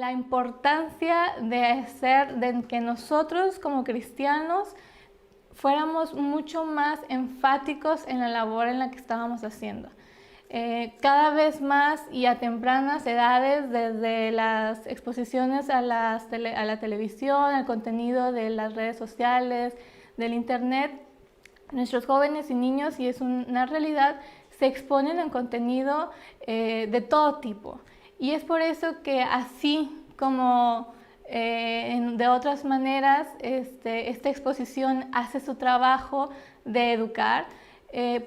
la importancia de que nosotros como cristianos fuéramos mucho más enfáticos en la labor en la que estábamos haciendo. Cada vez más y a tempranas edades, desde las exposiciones a la televisión, al contenido de las redes sociales, del internet, nuestros jóvenes y niños, y es una realidad, se exponen a contenido de todo tipo. Y es por eso que así como de otras maneras esta exposición hace su trabajo de educar,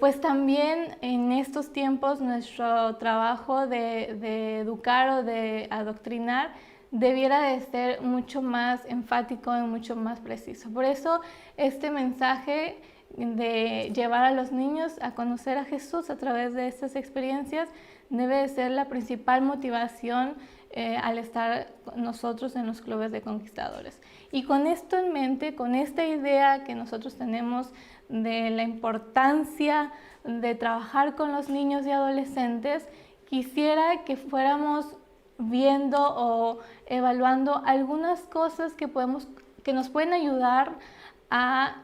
pues también en estos tiempos nuestro trabajo de educar o de adoctrinar debiera de ser mucho más enfático y mucho más preciso. Por eso este mensaje de llevar a los niños a conocer a Jesús a través de estas experiencias debe de ser la principal motivación al estar nosotros en los clubes de conquistadores. Y con esto en mente, con esta idea que nosotros tenemos de la importancia de trabajar con los niños y adolescentes, quisiera que fuéramos viendo o evaluando algunas cosas que nos pueden ayudar a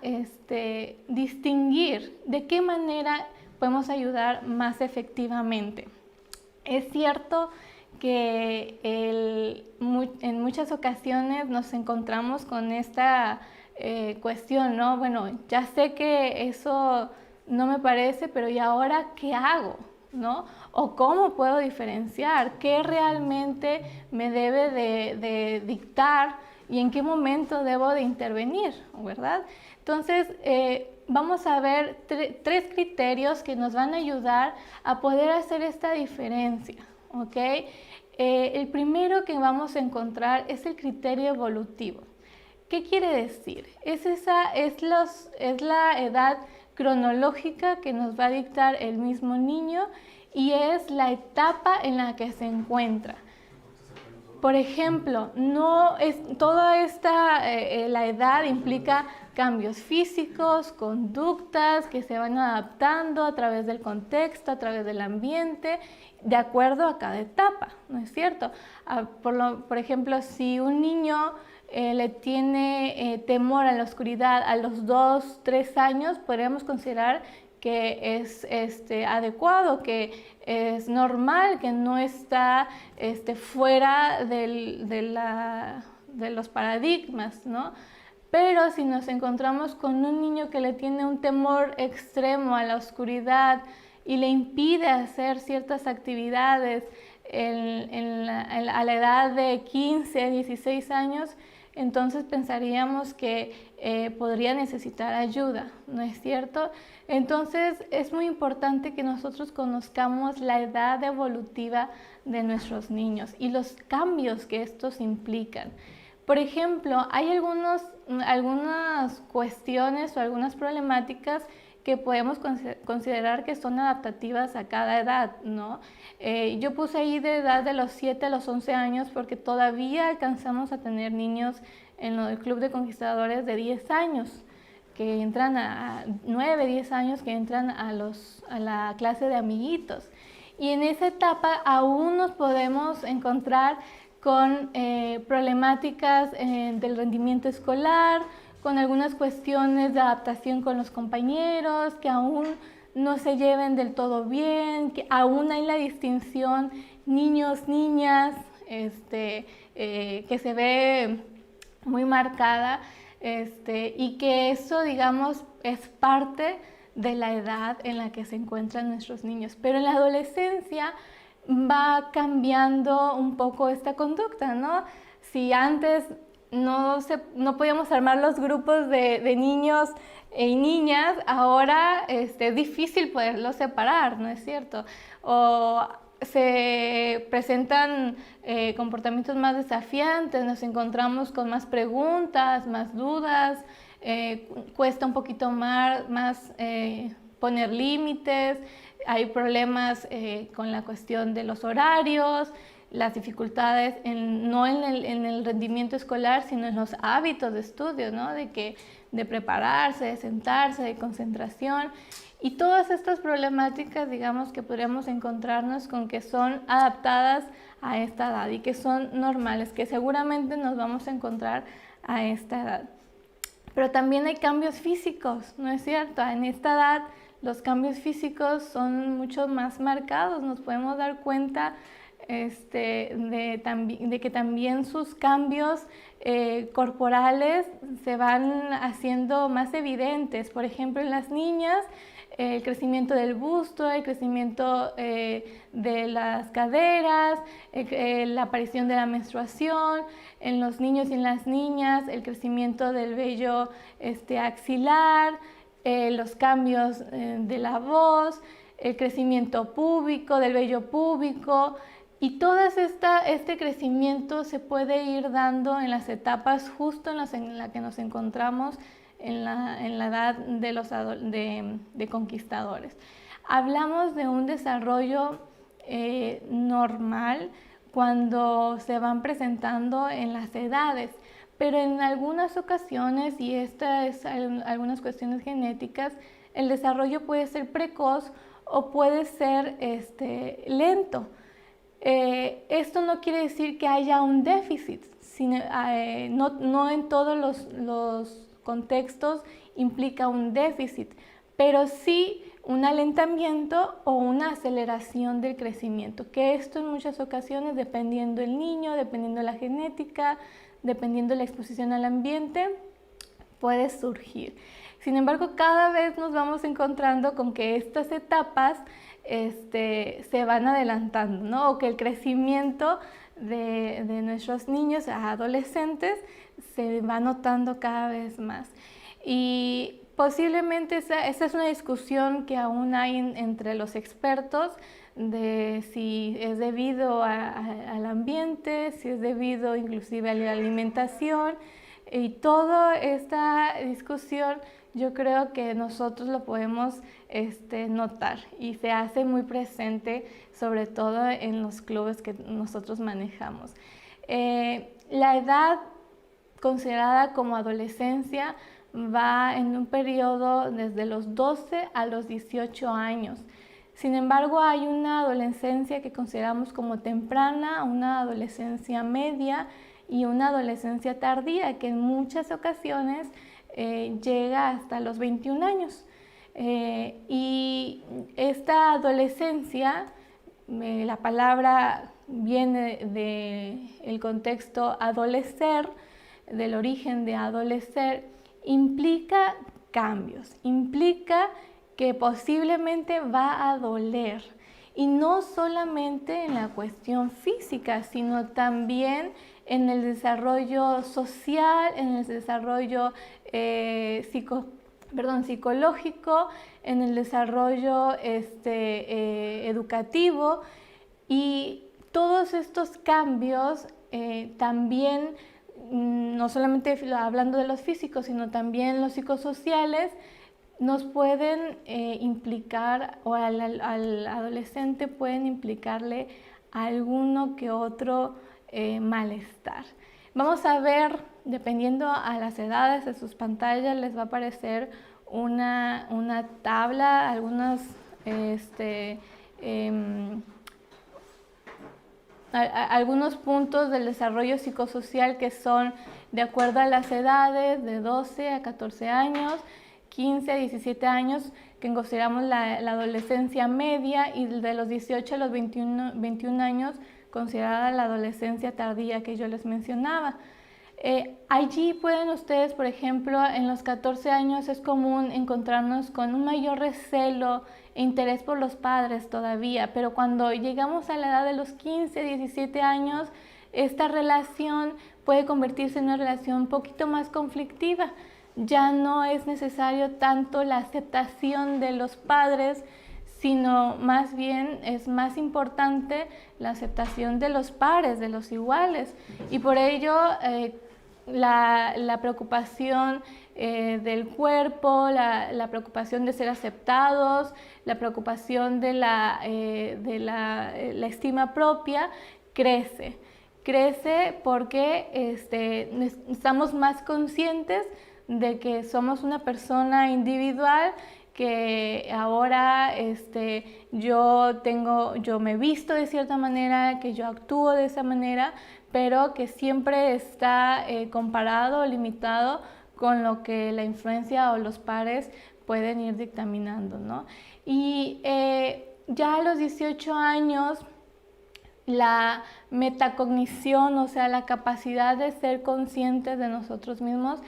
distinguir de qué manera podemos ayudar más efectivamente. Es cierto que en muchas ocasiones nos encontramos con esta cuestión, ¿no? Bueno, ya sé que eso no me parece, pero ¿y ahora qué hago? ¿No? O cómo puedo diferenciar qué realmente me debe de dictar y en qué momento debo de intervenir, ¿verdad? Entonces, vamos a ver tres criterios que nos van a ayudar a poder hacer esta diferencia, ¿ok? El primero que vamos a encontrar es el criterio evolutivo. ¿Qué quiere decir? Es la edad cronológica que nos va a dictar el mismo niño y es la etapa en la que se encuentra. Por ejemplo, la edad implica cambios físicos, conductas que se van adaptando a través del contexto, a través del ambiente, de acuerdo a cada etapa, ¿no es cierto? Por ejemplo, si un niño le tiene temor a la oscuridad a los 2, 3 años, podríamos considerar que es adecuado, que es normal, que no está fuera de los paradigmas, ¿no? Pero si nos encontramos con un niño que le tiene un temor extremo a la oscuridad y le impide hacer ciertas actividades a la edad de 15, 16 años, entonces pensaríamos que podría necesitar ayuda, ¿no es cierto? Entonces es muy importante que nosotros conozcamos la edad evolutiva de nuestros niños y los cambios que estos implican. Por ejemplo, hay algunas cuestiones o algunas problemáticas que podemos considerar que son adaptativas a cada edad, ¿no? Yo puse ahí de edad de los 7 a los 11 años porque todavía alcanzamos a tener niños en el Club de Conquistadores de 10 años, que entran a 9, 10 años, que entran a la clase de amiguitos. Y en esa etapa aún nos podemos encontrar con problemáticas del rendimiento escolar, con algunas cuestiones de adaptación con los compañeros, que aún no se lleven del todo bien, que aún hay la distinción niños, niñas, que se ve muy marcada, y que eso, digamos, es parte de la edad en la que se encuentran nuestros niños. Pero en la adolescencia va cambiando un poco esta conducta, ¿no? Si antes no podíamos armar los grupos de niños y niñas, ahora es difícil poderlos separar, ¿no es cierto? O se presentan comportamientos más desafiantes, nos encontramos con más preguntas, más dudas, cuesta un poquito más poner límites, hay problemas con la cuestión de los horarios, las dificultades no en el rendimiento escolar, sino en los hábitos de estudio, ¿no? De prepararse, de sentarse, de concentración. Y todas estas problemáticas, digamos, que podríamos encontrarnos con que son adaptadas a esta edad y que son normales, que seguramente nos vamos a encontrar a esta edad. Pero también hay cambios físicos, ¿no es cierto? En esta edad los cambios físicos son mucho más marcados, nos podemos dar cuenta de que también sus cambios corporales se van haciendo más evidentes. Por ejemplo, en las niñas, el crecimiento del busto, el crecimiento de las caderas, la aparición de la menstruación, en los niños y en las niñas, el crecimiento del vello axilar, los cambios de la voz, el crecimiento púbico, del vello púbico, y todo este crecimiento se puede ir dando en las etapas justo en la que nos encontramos en la edad de conquistadores. Hablamos de un desarrollo normal cuando se van presentando en las edades, pero en algunas ocasiones, y algunas cuestiones genéticas, el desarrollo puede ser precoz o puede ser lento. Esto no quiere decir que haya un déficit, no en todos los contextos implica un déficit, pero sí un alentamiento o una aceleración del crecimiento, que esto en muchas ocasiones, dependiendo del niño, dependiendo de la genética, dependiendo de la exposición al ambiente, puede surgir. Sin embargo, cada vez nos vamos encontrando con que estas etapas se van adelantando, ¿no? O que el crecimiento de nuestros niños a adolescentes se va notando cada vez más. Y posiblemente esa es una discusión que aún hay entre los expertos de si es debido al ambiente, si es debido inclusive a la alimentación, y toda esta discusión yo creo que nosotros lo podemos notar y se hace muy presente, sobre todo en los clubes que nosotros manejamos. La edad considerada como adolescencia va en un periodo desde los 12 a los 18 años. Sin embargo, hay una adolescencia que consideramos como temprana, una adolescencia media y una adolescencia tardía, que en muchas ocasiones llega hasta los 21 años. Y esta adolescencia, la palabra viene del contexto adolecer, del origen de adolecer, implica cambios, implica que posiblemente va a doler, y no solamente en la cuestión física, sino también en el desarrollo social, en el desarrollo psicológico, en el desarrollo educativo, y todos estos cambios también, no solamente hablando de los físicos, sino también los psicosociales, nos pueden implicar, o al adolescente pueden implicarle alguno que otro malestar. Vamos a ver, dependiendo a las edades de sus pantallas, les va a aparecer una tabla, algunos puntos del desarrollo psicosocial que son de acuerdo a las edades, de 12 a 14 años, 15 a 17 años, que consideramos la adolescencia media, y de los 18 a los 21 años, considerada la adolescencia tardía que yo les mencionaba. Allí pueden ustedes, por ejemplo, en los 14 años es común encontrarnos con un mayor recelo e interés por los padres todavía, pero cuando llegamos a la edad de los 15, 17 años, esta relación puede convertirse en una relación un poquito más conflictiva. Ya no es necesario tanto la aceptación de los padres, sino más bien es más importante la aceptación de los pares, de los iguales, y por ello la preocupación del cuerpo, la preocupación de ser aceptados, la preocupación de la estima propia crece porque estamos más conscientes de que somos una persona individual que ahora yo me visto de cierta manera, que yo actúo de esa manera, pero que siempre está comparado o limitado con lo que la influencia o los pares pueden ir dictaminando, ¿no? Y ya a los 18 años, la metacognición, o sea, la capacidad de ser conscientes de nosotros mismos,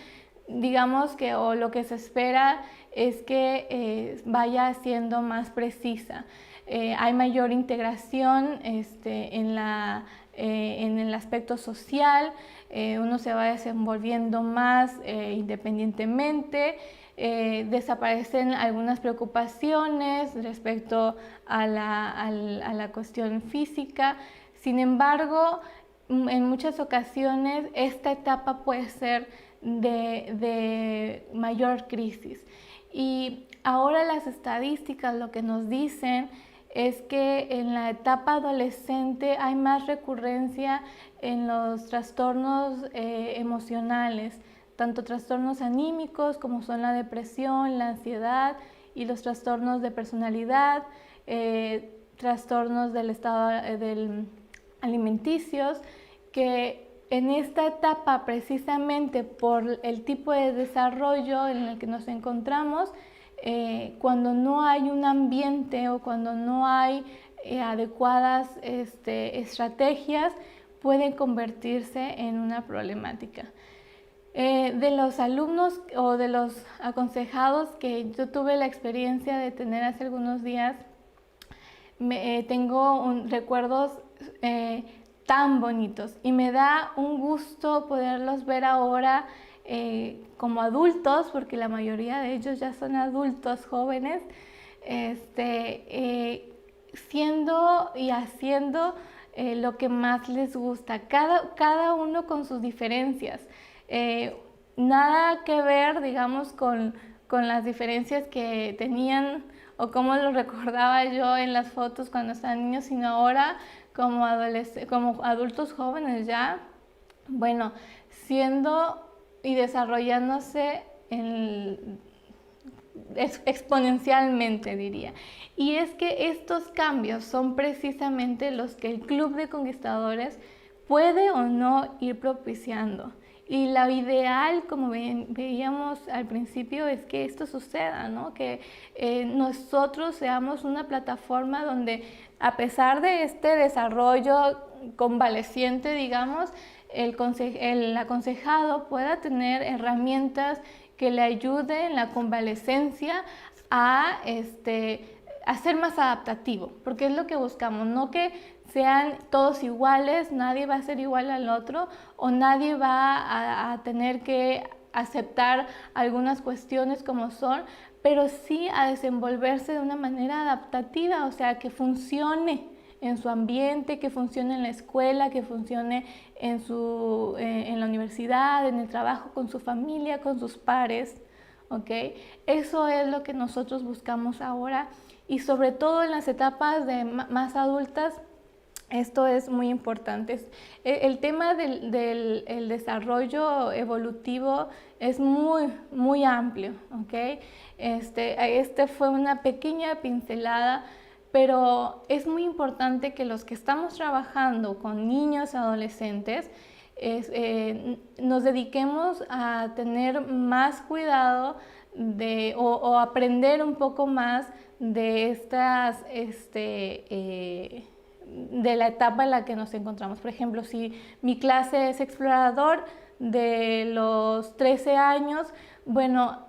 digamos que, o lo que se espera es que vaya siendo más precisa. Hay mayor integración en el aspecto social, uno se va desenvolviendo más independientemente, desaparecen algunas preocupaciones respecto a la cuestión física. Sin embargo, en muchas ocasiones esta etapa puede ser de mayor crisis. Y ahora las estadísticas lo que nos dicen es que en la etapa adolescente hay más recurrencia en los trastornos emocionales, tanto trastornos anímicos como son la depresión, la ansiedad y los trastornos de personalidad, trastornos del estado alimenticios, que en esta etapa, precisamente por el tipo de desarrollo en el que nos encontramos, cuando no hay un ambiente o cuando no hay adecuadas estrategias, pueden convertirse en una problemática. De los alumnos o de los aconsejados que yo tuve la experiencia de tener hace algunos días, tengo recuerdos tan bonitos y me da un gusto poderlos ver ahora como adultos, porque la mayoría de ellos ya son adultos jóvenes, siendo y haciendo lo que más les gusta, cada uno con sus diferencias. Nada que ver, digamos, con las diferencias que tenían o cómo lo recordaba yo en las fotos cuando estaban niños, sino ahora como adultos jóvenes ya, bueno, siendo y desarrollándose exponencialmente, diría. Y es que estos cambios son precisamente los que el Club de Conquistadores puede o no ir propiciando. Y lo ideal, como veíamos al principio, es que esto suceda, ¿no? Que nosotros seamos una plataforma donde, a pesar de este desarrollo convaleciente, digamos, el aconsejado pueda tener herramientas que le ayuden en la convalecencia a ser más adaptativo, porque es lo que buscamos, no que sean todos iguales, nadie va a ser igual al otro o nadie va a tener que aceptar algunas cuestiones como son, pero sí a desenvolverse de una manera adaptativa, o sea, que funcione en su ambiente, que funcione en la escuela, que funcione en la universidad, en el trabajo, con su familia, con sus pares, ¿ok? Eso es lo que nosotros buscamos ahora y sobre todo en las etapas más adultas. Esto es muy importante. El tema del desarrollo evolutivo es muy amplio, ¿ok? Fue una pequeña pincelada, pero es muy importante que los que estamos trabajando con niños y adolescentes nos dediquemos a tener más cuidado o aprender un poco más de estas de la etapa en la que nos encontramos. Por ejemplo, si mi clase es explorador de los 13 años, bueno,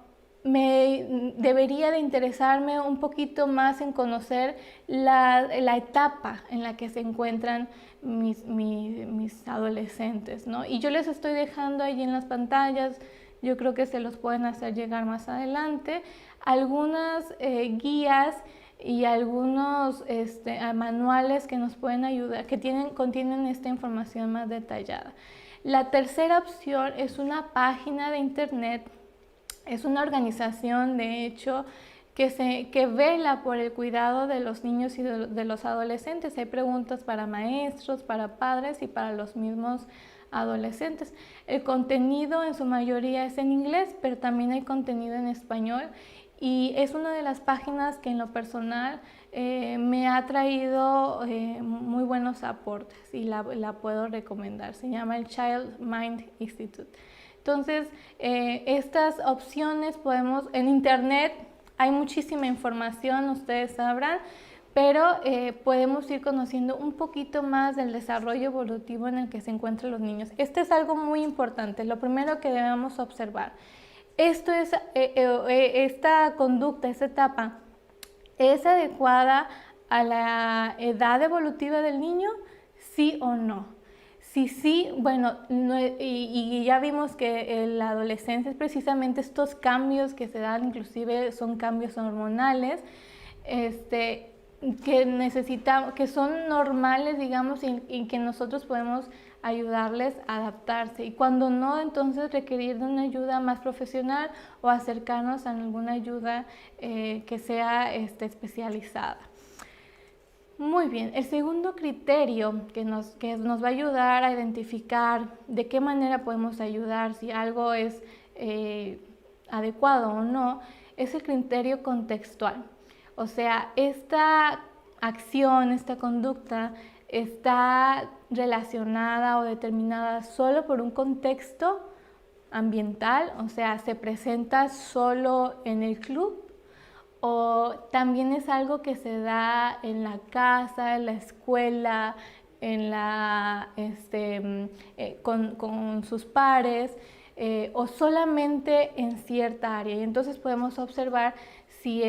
debería de interesarme un poquito más en conocer la etapa en la que se encuentran mis adolescentes, ¿no? Y yo les estoy dejando allí en las pantallas, yo creo que se los pueden hacer llegar más adelante, algunas guías y algunos manuales que nos pueden ayudar, que contienen esta información más detallada. La tercera opción es una página de internet, es una organización de hecho que vela por el cuidado de los niños y de los adolescentes. Hay preguntas para maestros, para padres y para los mismos adolescentes. El contenido en su mayoría es en inglés, pero también hay contenido en español. y es una de las páginas que en lo personal me ha traído muy buenos aportes y la puedo recomendar. Se llama el Child Mind Institute. Entonces, estas opciones podemos, en internet hay muchísima información, ustedes sabrán, pero podemos ir conociendo un poquito más del desarrollo evolutivo en el que se encuentran los niños. Este es algo muy importante, lo primero que debemos observar. Esta conducta, esta etapa, ¿es adecuada a la edad evolutiva del niño? ¿Sí o no? Si sí, bueno, y ya vimos que en la adolescencia es precisamente estos cambios que se dan, inclusive son cambios hormonales, que son normales, digamos, y que nosotros podemos ayudarles a adaptarse. Y cuando no, entonces requerir de una ayuda más profesional o acercarnos a alguna ayuda que sea especializada. Muy bien, el segundo criterio que nos va a ayudar a identificar de qué manera podemos ayudar, si algo es adecuado o no, es el criterio contextual. O sea, esta acción, esta conducta está relacionada o determinada solo por un contexto ambiental, o sea, se presenta solo en el club, o también es algo que se da en la casa, en la escuela, con sus pares, o solamente en cierta área. Y entonces podemos observar si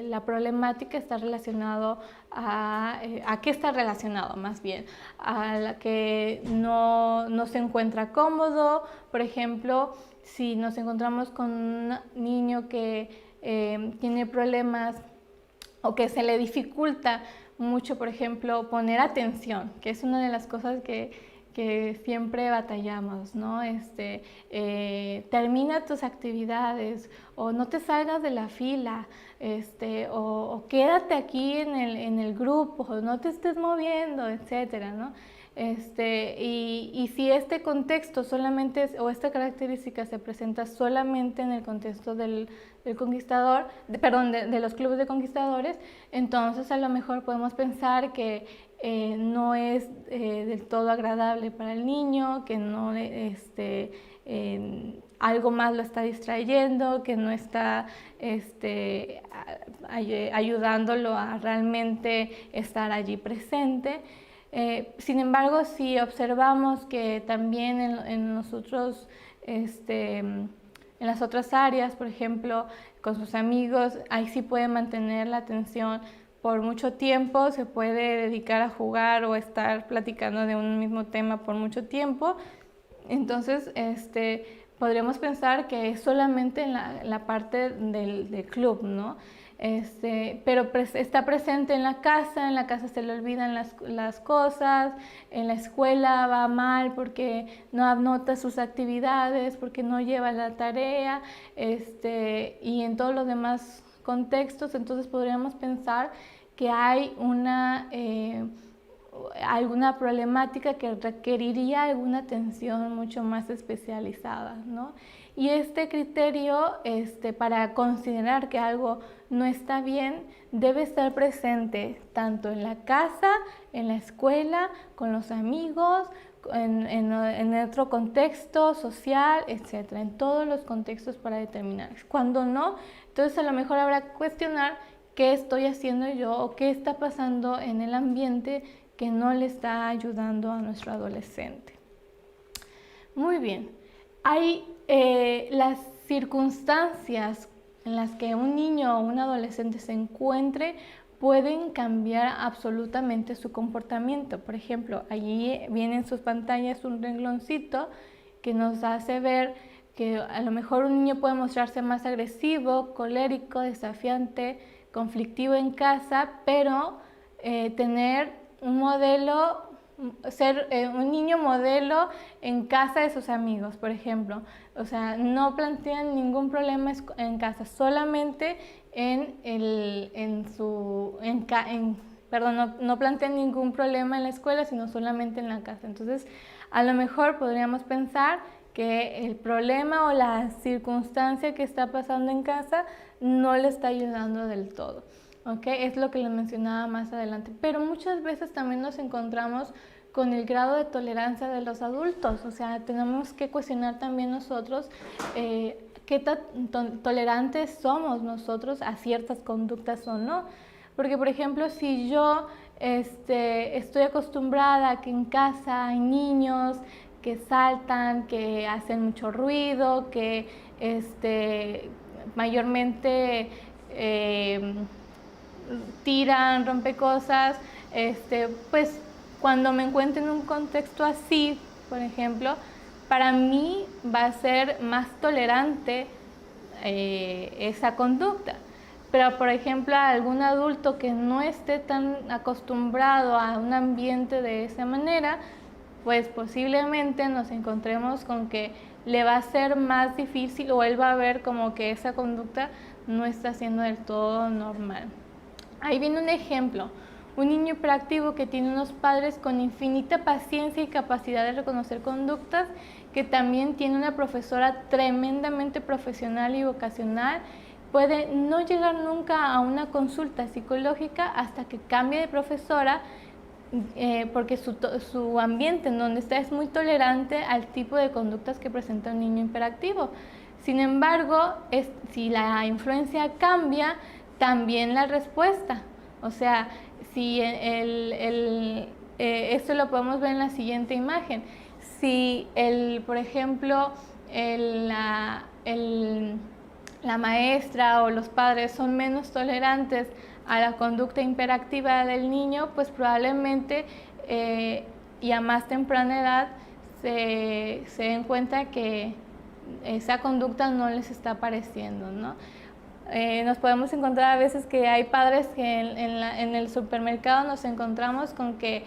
la problemática está relacionada a qué está relacionado, más bien, a la que no se encuentra cómodo. Por ejemplo, si nos encontramos con un niño que tiene problemas o que se le dificulta mucho, por ejemplo, poner atención, que es una de las cosas que siempre batallamos, ¿no? Termina tus actividades, o no te salgas de la fila, o quédate aquí en el grupo, o no te estés moviendo, etcétera, ¿no? Y si este contexto solamente o esta característica se presenta solamente en el contexto del conquistador, de los clubes de conquistadores, entonces a lo mejor podemos pensar que no es del todo agradable para el niño, que no algo más lo está distrayendo, que no está ayudándolo a realmente estar allí presente. Sin embargo, si observamos que también en las otras áreas, por ejemplo, con sus amigos, ahí sí puede mantener la atención por mucho tiempo, se puede dedicar a jugar o estar platicando de un mismo tema por mucho tiempo, entonces podríamos pensar que es solamente en la parte del club, ¿no? Pero está presente en la casa se le olvidan las cosas, en la escuela va mal porque no anota sus actividades, porque no lleva la tarea, y en todos los demás contextos, entonces podríamos pensar que hay alguna problemática que requeriría alguna atención mucho más especializada, ¿no? Y este criterio, para considerar que algo no está bien, debe estar presente tanto en la casa, en la escuela, con los amigos, en otro contexto social, etc. En todos los contextos para determinar. Cuando no, entonces a lo mejor habrá que cuestionar qué estoy haciendo yo o qué está pasando en el ambiente que no le está ayudando a nuestro adolescente. Muy bien, hay las circunstancias en las que un niño o un adolescente se encuentre pueden cambiar absolutamente su comportamiento. Por ejemplo, allí viene en sus pantallas un rengloncito que nos hace ver que a lo mejor un niño puede mostrarse más agresivo, colérico, desafiante, conflictivo en casa, pero tener un modelo, ser un niño modelo en casa de sus amigos, por ejemplo. O sea, no plantean ningún problema en casa, solamente no plantean ningún problema en la escuela, sino solamente en la casa. Entonces, a lo mejor podríamos pensar que el problema o la circunstancia que está pasando en casa no le está ayudando del todo. ¿Okay? Es lo que les mencionaba más adelante. Pero muchas veces también nos encontramos con el grado de tolerancia de los adultos. O sea, tenemos que cuestionar también nosotros qué tan tolerantes somos nosotros a ciertas conductas o no. Porque, por ejemplo, si yo estoy acostumbrada a que en casa hay niños que saltan, que hacen mucho ruido, que mayormente tiran, rompecosas, pues cuando me encuentro en un contexto así, por ejemplo, para mí va a ser más tolerante esa conducta. Pero, por ejemplo, a algún adulto que no esté tan acostumbrado a un ambiente de esa manera, pues posiblemente nos encontremos con que le va a ser más difícil o él va a ver como que esa conducta no está siendo del todo normal. Ahí viene un ejemplo. Un niño hiperactivo que tiene unos padres con infinita paciencia y capacidad de reconocer conductas, que también tiene una profesora tremendamente profesional y vocacional, puede no llegar nunca a una consulta psicológica hasta que cambie de profesora, porque su ambiente en donde está es muy tolerante al tipo de conductas que presenta un niño hiperactivo. Sin embargo, si la influencia cambia, también la respuesta. O sea, si esto lo podemos ver en la siguiente imagen. Si por ejemplo, la maestra o los padres son menos tolerantes a la conducta hiperactiva del niño, pues probablemente y a más temprana edad se den cuenta que esa conducta no les está pareciendo, ¿no? Nos podemos encontrar a veces que hay padres que en el supermercado nos encontramos con que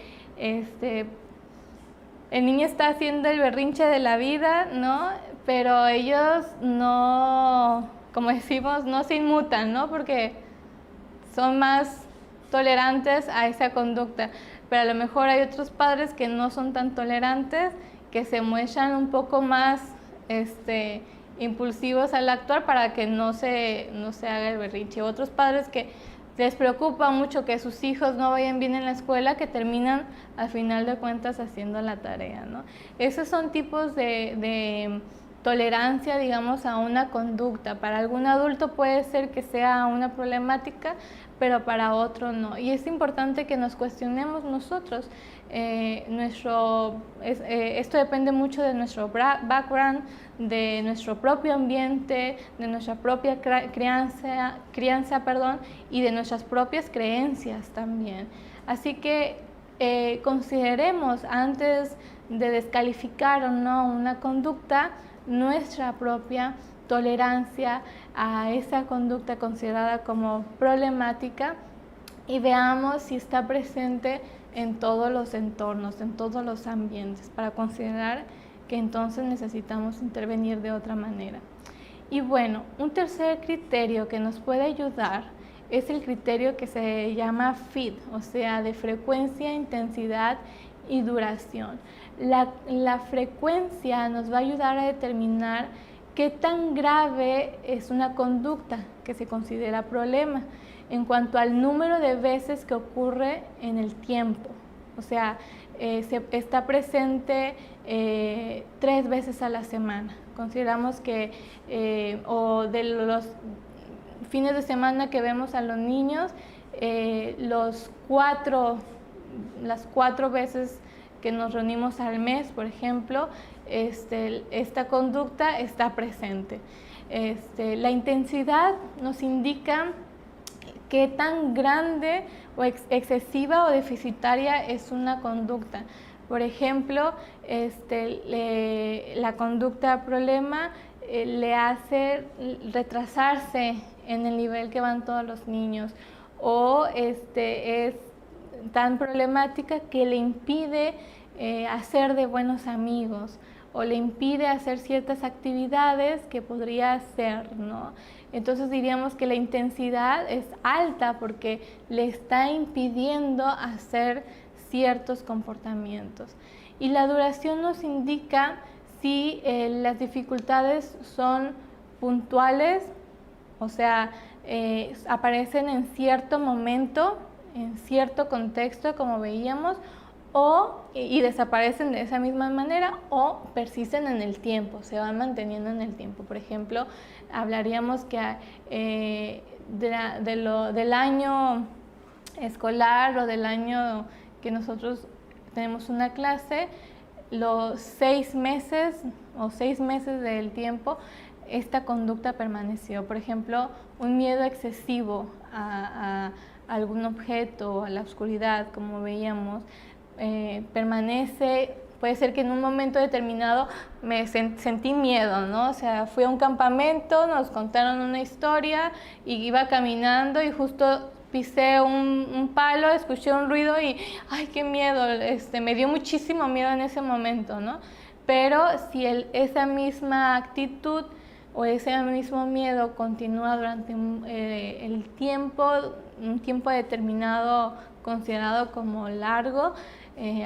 el niño está haciendo el berrinche de la vida, ¿no? Pero ellos no, como decimos, no se inmutan, ¿no? Porque son más tolerantes a esa conducta. Pero a lo mejor hay otros padres que no son tan tolerantes, que se muestran un poco más impulsivos al actuar para que no se haga el berrinche. Otros padres que les preocupa mucho que sus hijos no vayan bien en la escuela, que terminan al final de cuentas haciendo la tarea, ¿no? Esos son tipos de tolerancia, digamos, a una conducta. Para algún adulto puede ser que sea una problemática, pero para otro no. Y es importante que nos cuestionemos nosotros. Esto depende mucho de nuestro background, de nuestro propio ambiente, de nuestra propia crianza, y de nuestras propias creencias también. Así que consideremos antes de descalificar o no una conducta, nuestra propia tolerancia a esa conducta considerada como problemática y veamos si está presente en todos los entornos, en todos los ambientes, para considerar que entonces necesitamos intervenir de otra manera. Y bueno, un tercer criterio que nos puede ayudar es el criterio que se llama FID, o sea, de frecuencia, intensidad y duración. La frecuencia nos va a ayudar a determinar qué tan grave es una conducta que se considera problema en cuanto al número de veces que ocurre en el tiempo. O sea, está presente 3 veces a la semana. Consideramos que, o de los fines de semana que vemos a los niños, las 4 veces que nos reunimos al mes, por ejemplo, esta conducta está presente. La intensidad nos indica qué tan grande o excesiva o deficitaria es una conducta. Por ejemplo, la conducta problema le hace retrasarse en el nivel que van todos los niños, o es tan problemática que le impide hacer de buenos amigos, o le impide hacer ciertas actividades que podría hacer, ¿no? Entonces diríamos que la intensidad es alta porque le está impidiendo hacer ciertos comportamientos. Y la duración nos indica si las dificultades son puntuales, o sea, aparecen en cierto momento, en cierto contexto, como veíamos, y desaparecen de esa misma manera, o persisten en el tiempo, se van manteniendo en el tiempo. Por ejemplo, hablaríamos que del año escolar o del año que nosotros tenemos una clase, los 6 meses o 6 meses del tiempo, esta conducta permaneció. Por ejemplo, un miedo excesivo a algún objeto, a la oscuridad, como veíamos, permanece. Puede ser que en un momento determinado me sentí miedo, ¿no? O sea, fui a un campamento, nos contaron una historia y iba caminando y justo pisé un palo, escuché un ruido y ¡ay, qué miedo! Me dio muchísimo miedo en ese momento, ¿no? Pero si esa misma actitud o ese mismo miedo continúa durante el tiempo, un tiempo determinado considerado como largo,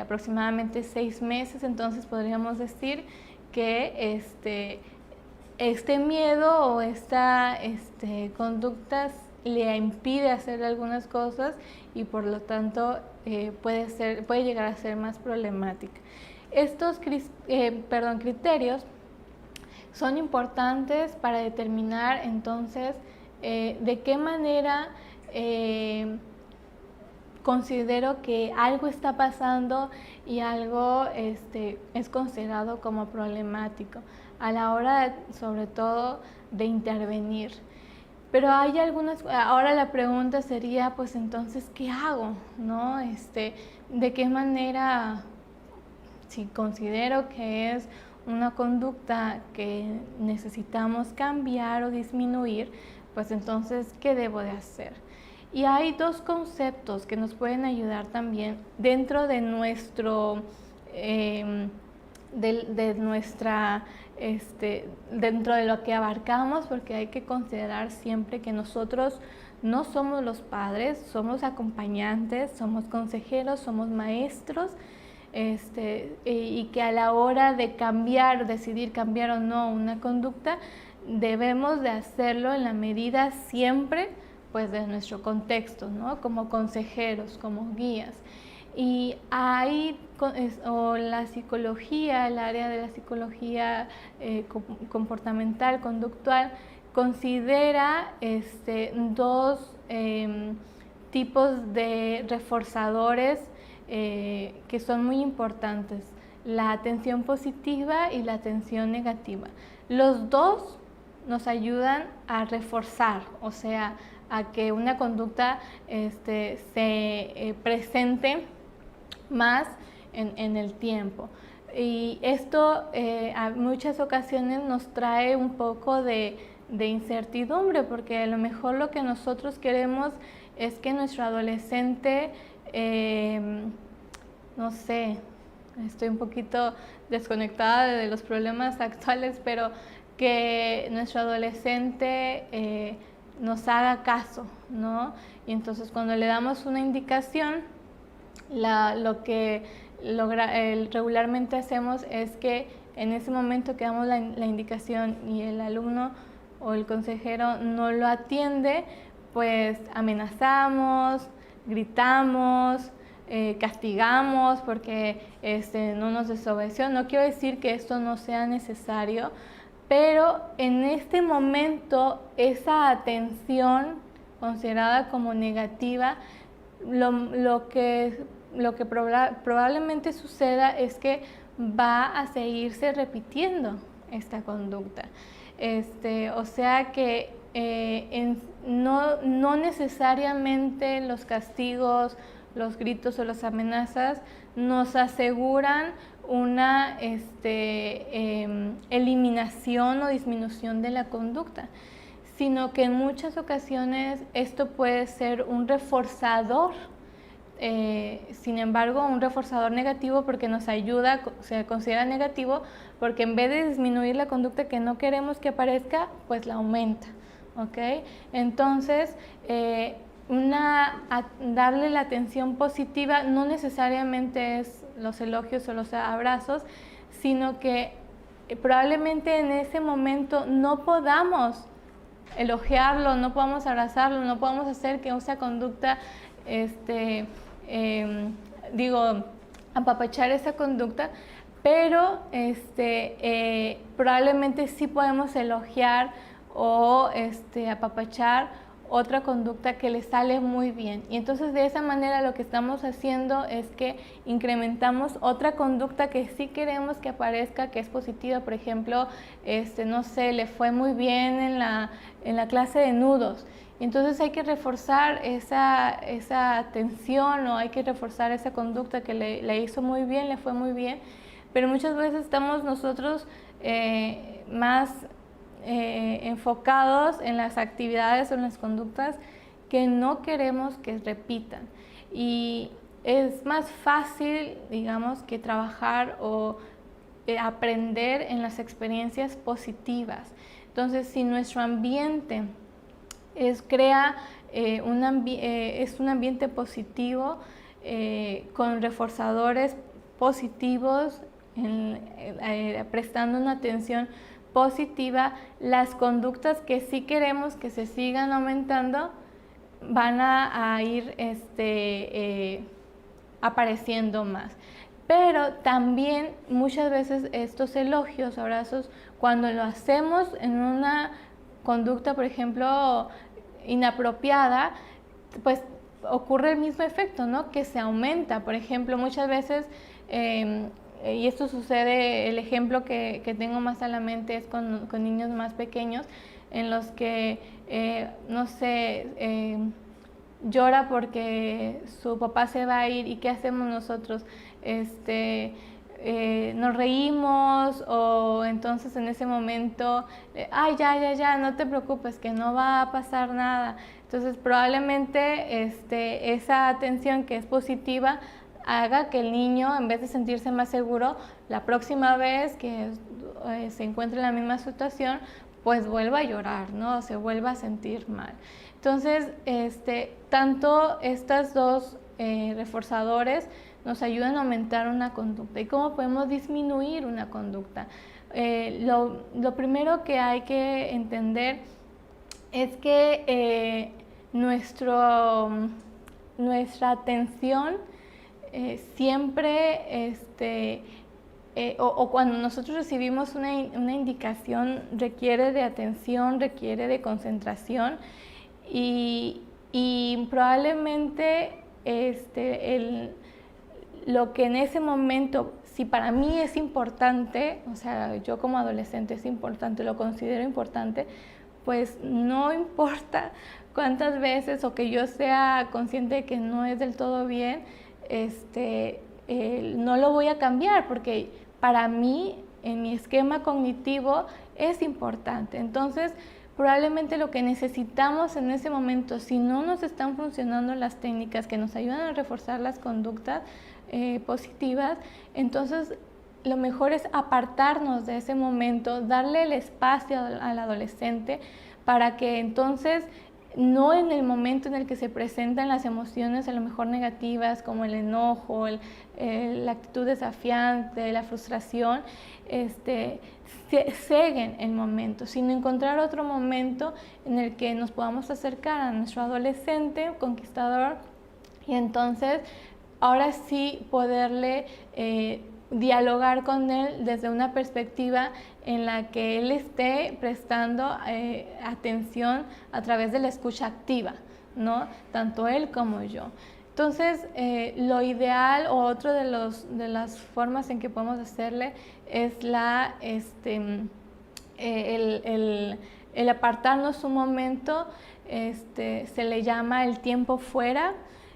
aproximadamente 6 meses, entonces podríamos decir que este miedo o esta conductas le impide hacer algunas cosas y por lo tanto puede llegar a ser más problemática. Estos criterios son importantes para determinar entonces de qué manera considero que algo está pasando y algo es considerado como problemático a la hora, sobre todo, de intervenir. Pero hay ahora la pregunta sería, pues entonces, ¿qué hago? ¿No? ¿De qué manera, si considero que es una conducta que necesitamos cambiar o disminuir, pues entonces, ¿qué debo de hacer? Y hay dos conceptos que nos pueden ayudar también dentro de dentro de lo que abarcamos, porque hay que considerar siempre que nosotros no somos los padres, somos acompañantes, somos consejeros, somos maestros, y que a la hora de decidir cambiar o no una conducta, debemos de hacerlo en la medida siempre pues de nuestro contexto, ¿no? Como consejeros, como guías. Y ahí, la psicología, el área de la psicología comportamental, conductual, considera dos tipos de reforzadores que son muy importantes: la atención positiva y la atención negativa. Los dos nos ayudan a reforzar, o sea, a que una conducta se presente más en el tiempo. Y esto a muchas ocasiones nos trae un poco de incertidumbre, porque a lo mejor lo que nosotros queremos es que nuestro adolescente, no sé, estoy un poquito desconectada de los problemas actuales, pero que nuestro adolescente nos haga caso, ¿no? Y entonces cuando le damos una indicación, lo que regularmente hacemos es que en ese momento que damos la indicación y el alumno o el consejero no lo atiende, pues amenazamos, gritamos, castigamos porque no nos desobedeció. No quiero decir que esto no sea necesario, pero en este momento esa atención considerada como negativa, lo que probablemente suceda es que va a seguirse repitiendo esta conducta. O sea que no necesariamente los castigos, los gritos o las amenazas nos aseguran una eliminación o disminución de la conducta, sino que en muchas ocasiones esto puede ser un reforzador, sin embargo un reforzador negativo, porque nos ayuda, se considera negativo porque en vez de disminuir la conducta que no queremos que aparezca, pues la aumenta, ¿ok? Entonces, darle la atención positiva no necesariamente es los elogios o los abrazos, sino que probablemente en ese momento no podamos elogiarlo, no podamos abrazarlo, no podamos hacer que esa conducta, apapachar esa conducta, pero probablemente sí podemos elogiar o apapachar otra conducta que le sale muy bien. Y entonces de esa manera lo que estamos haciendo es que incrementamos otra conducta que sí queremos que aparezca, que es positiva. Por ejemplo, no sé, le fue muy bien en la clase de nudos. Y entonces hay que reforzar esa atención, o hay que reforzar esa conducta que le hizo muy bien, le fue muy bien. Pero muchas veces estamos nosotros más enfocados en las actividades o en las conductas que no queremos que repitan, y es más fácil, digamos, que trabajar o aprender en las experiencias positivas. Entonces, si nuestro ambiente es un ambiente positivo, con reforzadores positivos, prestando una atención positiva, las conductas que sí queremos que se sigan aumentando van a ir apareciendo más. Pero también muchas veces estos elogios, abrazos, cuando lo hacemos en una conducta, por ejemplo, inapropiada, pues ocurre el mismo efecto, ¿no? Que se aumenta. Por ejemplo, muchas veces y esto sucede, el ejemplo que tengo más a la mente es con niños más pequeños, en los que, no sé, llora porque su papá se va a ir, y ¿qué hacemos nosotros? Nos reímos, o entonces en ese momento, ay, ya, no te preocupes, que no va a pasar nada. Entonces probablemente esa atención que es positiva haga que el niño, en vez de sentirse más seguro, la próxima vez que se encuentre en la misma situación, pues vuelva a llorar, ¿no? Se vuelva a sentir mal. Entonces, tanto estos dos reforzadores nos ayudan a aumentar una conducta. ¿Y cómo podemos disminuir una conducta? Lo primero que hay que entender es que nuestra atención siempre, o cuando nosotros recibimos una indicación, requiere de atención, requiere de concentración, y probablemente lo que en ese momento, si para mí es importante, o sea, yo como adolescente es importante, lo considero importante, pues no importa cuántas veces, o que yo sea consciente de que no es del todo bien, no lo voy a cambiar, porque para mí, en mi esquema cognitivo, es importante. Entonces, probablemente lo que necesitamos en ese momento, si no nos están funcionando las técnicas que nos ayudan a reforzar las conductas positivas, entonces lo mejor es apartarnos de ese momento, darle el espacio al adolescente, para que entonces, no en el momento en el que se presentan las emociones a lo mejor negativas, como el enojo, la actitud desafiante, la frustración, ceguen el momento, sino encontrar otro momento en el que nos podamos acercar a nuestro adolescente conquistador, y entonces ahora sí poderle dialogar con él desde una perspectiva en la que él esté prestando atención a través de la escucha activa, ¿no? Tanto él como yo. Entonces, lo ideal, o otro de las formas en que podemos hacerle, es el apartarnos un momento, se le llama el tiempo fuera,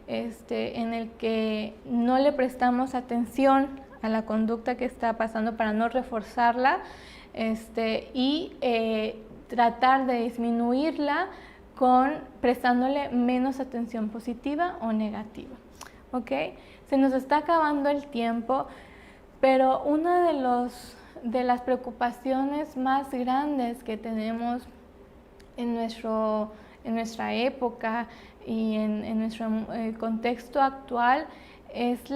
en el que no le prestamos atención a la conducta que está pasando para no reforzarla, y tratar de disminuirla prestándole menos atención positiva o negativa. ¿Ok? Se nos está acabando el tiempo, pero una de las preocupaciones más grandes que tenemos en nuestra época y en nuestro contexto actual es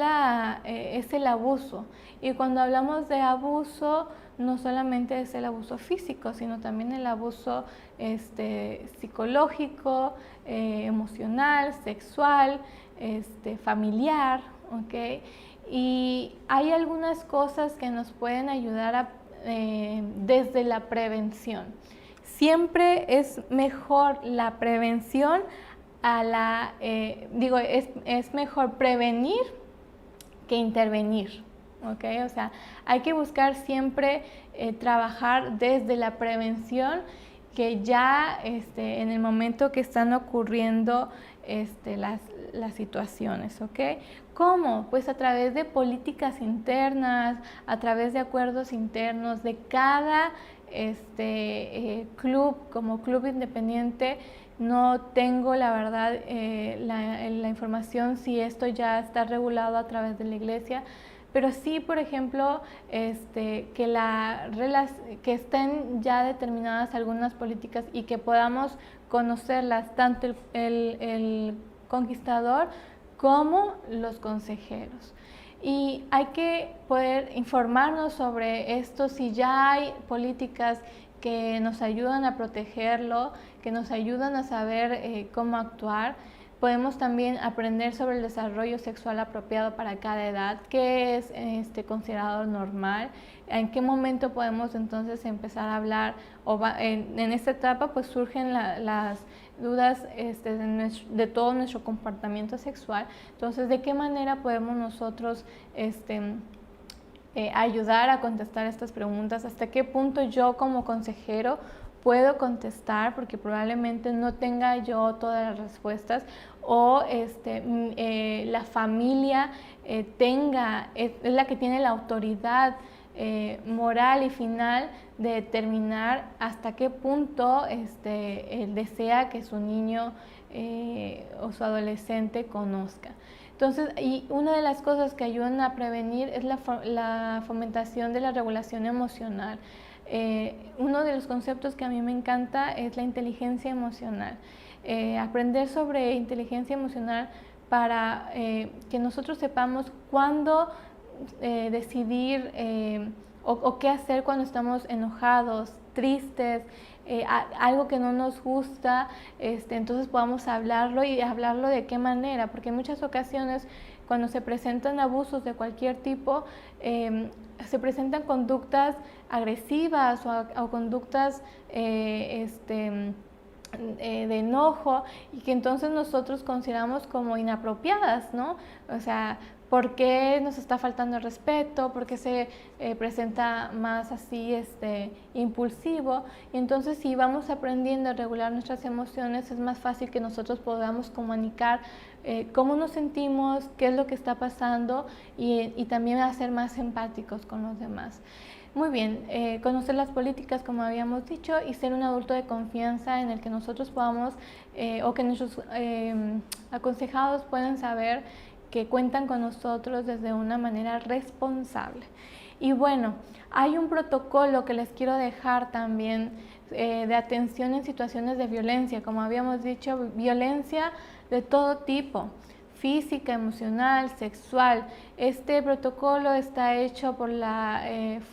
el abuso. Y cuando hablamos de abuso, no solamente es el abuso físico, sino también el abuso psicológico, emocional, sexual, familiar, ¿ok? Y hay algunas cosas que nos pueden ayudar desde la prevención. Siempre es mejor la prevención es mejor prevenir que intervenir, ¿ok? O sea, hay que buscar siempre trabajar desde la prevención, que ya en el momento que están ocurriendo las situaciones, ¿ok? ¿Cómo? Pues a través de políticas internas, a través de acuerdos internos de cada club, como club independiente. No tengo la verdad la información si esto ya está regulado a través de la iglesia, pero sí, por ejemplo, que estén ya determinadas algunas políticas y que podamos conocerlas tanto el conquistador como los consejeros. Y hay que poder informarnos sobre esto, si ya hay políticas que nos ayudan a protegerlo, que nos ayudan a saber cómo actuar. Podemos también aprender sobre el desarrollo sexual apropiado para cada edad, qué es considerado normal, en qué momento podemos entonces empezar a hablar, en esta etapa pues surgen las dudas de todo nuestro comportamiento sexual. Entonces, ¿de qué manera podemos nosotros ayudar a contestar estas preguntas? ¿Hasta qué punto yo como consejero puedo contestar? Porque probablemente no tenga yo todas las respuestas, o la familia es la que tiene la autoridad moral y final de determinar hasta qué punto desea que su niño o su adolescente conozca. Entonces, y una de las cosas que ayudan a prevenir es la fomentación de la regulación emocional. Uno de los conceptos que a mí me encanta es la inteligencia emocional. Aprender sobre inteligencia emocional para que nosotros sepamos cuándo decidir o qué hacer cuando estamos enojados, tristes, algo que no nos gusta, entonces podamos hablarlo, y hablarlo de qué manera, porque en muchas ocasiones cuando se presentan abusos de cualquier tipo, se presentan conductas agresivas o conductas de enojo, y que entonces nosotros consideramos como inapropiadas, ¿no? O sea, ¿por qué nos está faltando el respeto? ¿Por qué se presenta más así impulsivo? Y entonces, si vamos aprendiendo a regular nuestras emociones, es más fácil que nosotros podamos comunicar cómo nos sentimos, qué es lo que está pasando, y también a ser más empáticos con los demás. Muy bien, conocer las políticas, como habíamos dicho, y ser un adulto de confianza en el que nosotros podamos, o que nuestros aconsejados puedan saber que cuentan con nosotros desde una manera responsable. Y bueno, hay un protocolo que les quiero dejar también de atención en situaciones de violencia. Como habíamos dicho, violencia de todo tipo: física, emocional, sexual. Este protocolo está hecho por la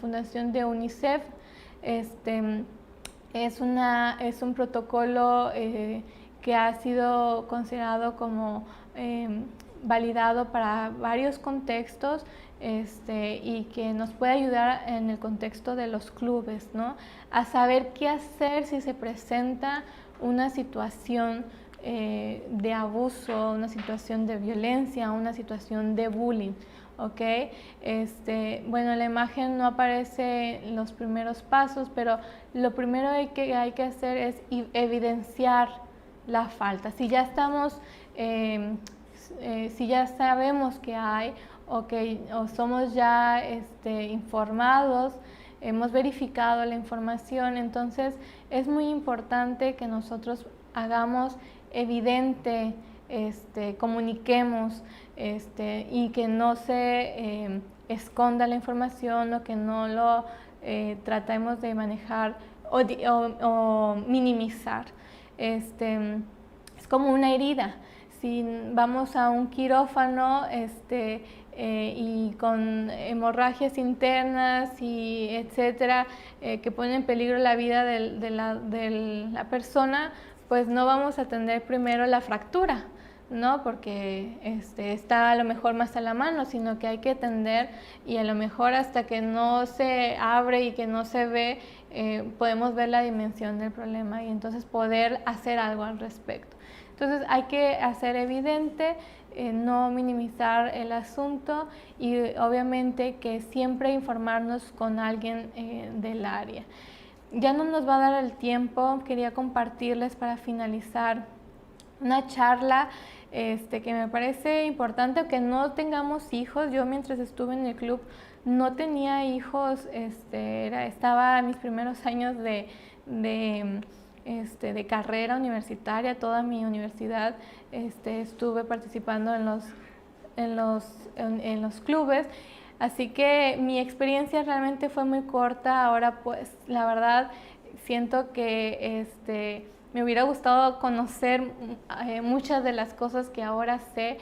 Fundación de UNICEF. Es un protocolo que ha sido considerado como validado para varios contextos, y que nos puede ayudar en el contexto de los clubes, ¿no? A saber qué hacer si se presenta una situación de abuso, una situación de violencia, una situación de bullying, ¿ok? Bueno, la imagen no aparece en los primeros pasos, pero lo primero que hay que hacer es evidenciar la falta. Si ya estamos, si ya sabemos que hay, o somos ya informados, hemos verificado la información, entonces es muy importante que nosotros hagamos evidente, comuniquemos, y que no se esconda la información, o que no lo tratemos de manejar o minimizar. Es como una herida. si vamos a un quirófano y con hemorragias internas y etcétera, que ponen en peligro la vida de la persona, pues no vamos a atender primero la fractura, ¿no? Porque está a lo mejor más a la mano, sino que hay que atender, y a lo mejor hasta que no se abre y que no se ve, podemos ver la dimensión del problema y entonces poder hacer algo al respecto. Entonces hay que hacer evidente, no minimizar el asunto, y obviamente que siempre informarnos con alguien del área. Ya no nos va a dar el tiempo, quería compartirles para finalizar una charla que me parece importante, aunque no tengamos hijos. Yo mientras estuve en el club no tenía hijos, estaba en mis primeros años de carrera universitaria. Toda mi universidad estuve participando en los clubes, así que mi experiencia realmente fue muy corta. Ahora pues la verdad siento que me hubiera gustado conocer muchas de las cosas que ahora sé,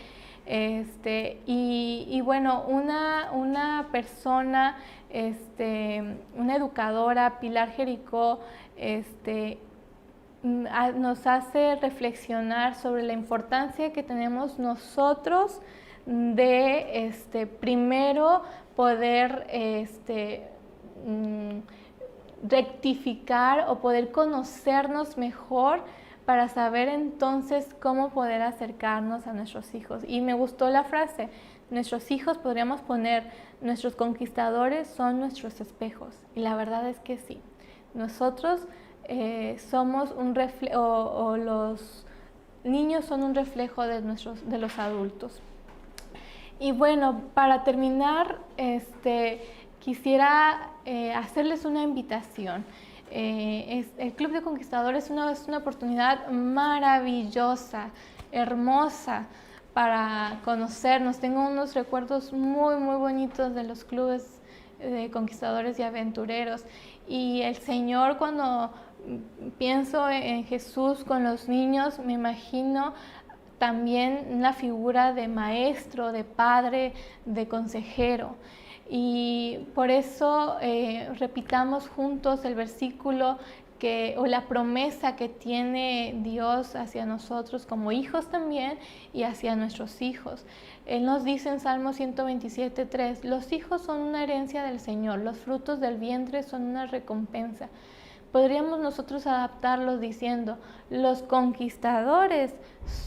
y bueno, una persona, una educadora, Pilar Jericó, nos hace reflexionar sobre la importancia que tenemos nosotros de primero poder rectificar o poder conocernos mejor para saber entonces cómo poder acercarnos a nuestros hijos. Y me gustó la frase, nuestros hijos, podríamos poner, nuestros conquistadores son nuestros espejos. Y la verdad es que sí, nosotros somos un reflejo, o los niños son un reflejo de los adultos. Y bueno, para terminar, quisiera hacerles una invitación. El Club de Conquistadores es una oportunidad maravillosa, hermosa, para conocernos. Tengo unos recuerdos muy, muy bonitos de los clubes de conquistadores y aventureros. Y el Señor, cuando pienso en Jesús con los niños, me imagino también una figura de maestro, de padre, de consejero. Y por eso repitamos juntos el versículo o la promesa que tiene Dios hacia nosotros como hijos también, y hacia nuestros hijos. Él nos dice en Salmo 127:3, los hijos son una herencia del Señor, los frutos del vientre son una recompensa. Podríamos nosotros adaptarlos diciendo, los conquistadores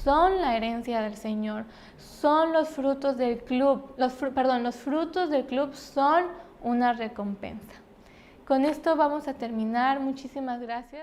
son la herencia del Señor, son los frutos del club, los frutos del club son una recompensa. Con esto vamos a terminar. Muchísimas gracias.